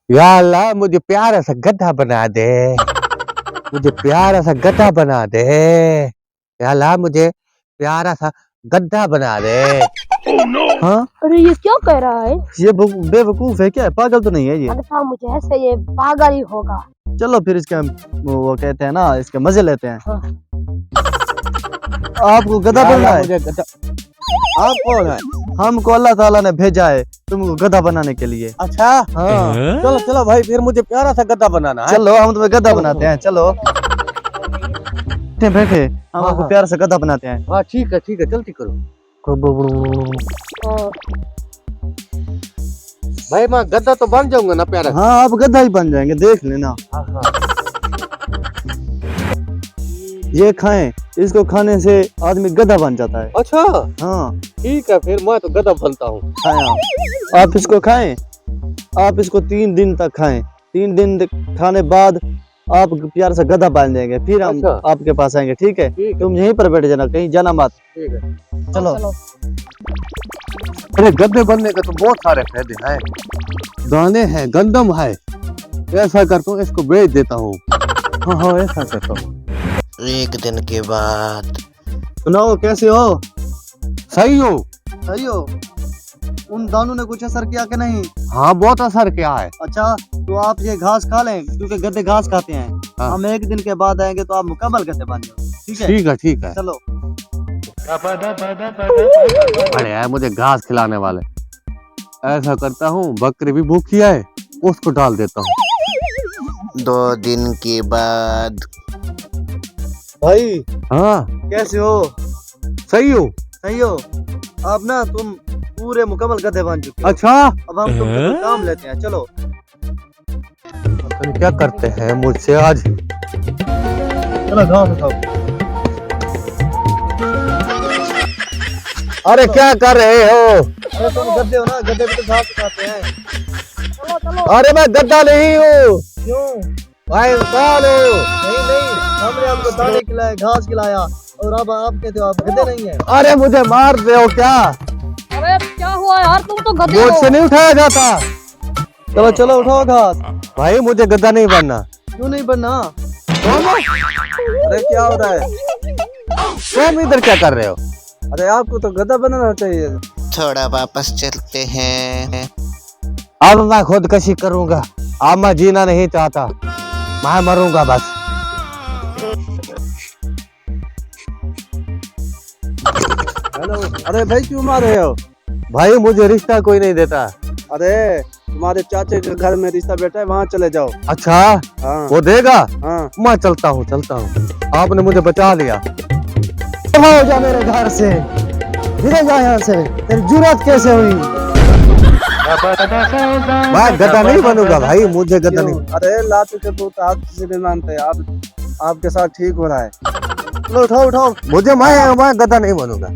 या अल्लाह मुझे प्यारा सा गधा बना दे, मुझे प्यारा सा गधा बना दे। या अल्लाह मुझे प्यारा सा गधा बना दे। हाँ अरे ये क्या कह रहा है? ये बेवकूफ है क्या? पागल तो नहीं है ये? लगता है मुझे ऐसे ये पागल ही होगा। चलो फिर इसके वो कहते हैं ना, इसके मजे लेते हैं। हाँ। आपको गधा या बनना अल्लाह है? मुझे गधा। आप कौन है? हमको अल्लाह ताला ने भेजा है तुमको गधा बनाने के लिए। अच्छा हाँ चलो चलो भाई, फिर मुझे प्यारा सा गधा बनाना है। चलो हम तुम्हें गधा बनाते हैं। चलो बैठे हम हाँ, आपको हाँ। प्यार से गधा बनाते हैं। हाँ ठीक है जल्दी करो। हाँ। भाई मैं गधा तो बन जाऊंगा ना प्यारा। हाँ आप गधा ही बन जाएंगे, देख लेना। हाँ हाँ। ये खाएं, इसको खाने से आदमी गधा बन जाता है। अच्छा हाँ ठीक है, फिर मैं तो गधा बनता हूँ। खाएं आप इसको खाएं, आप इसको 3 दिन तक खाएं। 3 दिन खाने बाद आप प्यार से गधा बन जाएंगे, फिर हम अच्छा। आपके पास आएंगे। ठीक है? ठीक है तुम यहीं पर बैठ जाना, कहीं जाना मत। ठीक है। चलो अरे गधे बनने के तो बहुत सारे फायदे हैं, दाने हैं, गंदम है। ऐसा करता हूँ, इसको बेच देता हूँ। हाँ हाँ ऐसा करता हूँ। एक दिन के बाद सुनाओ कैसे हो? सही हो? सही हो? उन दानों ने कुछ असर किया कि नहीं? हाँ बहुत असर किया है। अच्छा तो आप ये घास खा लें, क्योंकि गधे घास खाते हैं। हाँ। हम 1 दिन के बाद आएंगे तो आप मुकम्मल गधे बन जाओ। ठीक है? ठीक है ठीक है। चलो अरे यार मुझे घास खिलाने वाले। ऐसा करता हूँ, बकरी भी भूखी है, उसको डाल देता हूँ। 2 दिन के बाद भाई हाँ कैसे हो? सही हो? सही हो? अब ना तुम पूरे मुकम्मल गधे बन चुके हो। अच्छा अब हम तुमसे कोई काम लेते हैं। चलो तुम क्या करते हैं मुझसे आज? चलो घास उठाओ। अरे क्या कर रहे हो? अरे तुम गधे हो ना, गधे भी तो घास उठाते हैं। चलो चलो। अरे मैं गद्दा नहीं हूँ क्यों? भाई, इंसान हूँ। नहीं हमने आपको दाने खिलाए, घास खिलाया, और अब आप कहते हो आप गधे नहीं है। अरे मुझे मार रहे हो क्या? अरे क्या हुआ यार, तुम तो गधे हो। मुझसे नहीं उठाया जाता। चलो चलो उठाओ घास। भाई मुझे गद्दा नहीं बनना। क्यों नहीं बनना? अरे क्या हो रहा है? तुम इधर क्या कर रहे हो? अरे आपको तो गधा बनना चाहिए। थोड़ा वापस चलते हैं। अब मैं खुदकशी करूंगा। अब मैं जीना नहीं चाहता, मैं मरूंगा बस। हेलो। अरे भाई क्यों मार रहे हो? भाई मुझे रिश्ता कोई नहीं देता। अरे तुम्हारे चाचे के घर में रिश्ता बैठा है, वहाँ चले जाओ। अच्छा हाँ वो देगा? हाँ। मैं चलता हूँ। आपने मुझे बचा लिया। हो जा मेरे घर से, धीरे जा यहाँ से। तेरी जुर्रत कैसे हुई? मैं गद्दा नहीं बनूंगा भाई, मुझे गद्दा नहीं। अरे लातू के दूत आप किसी भी मानते हैं। आप आपके साथ ठीक हो रहा है। चलो उठाओ उठाओ। मैं गद्दा नहीं बनूंगा।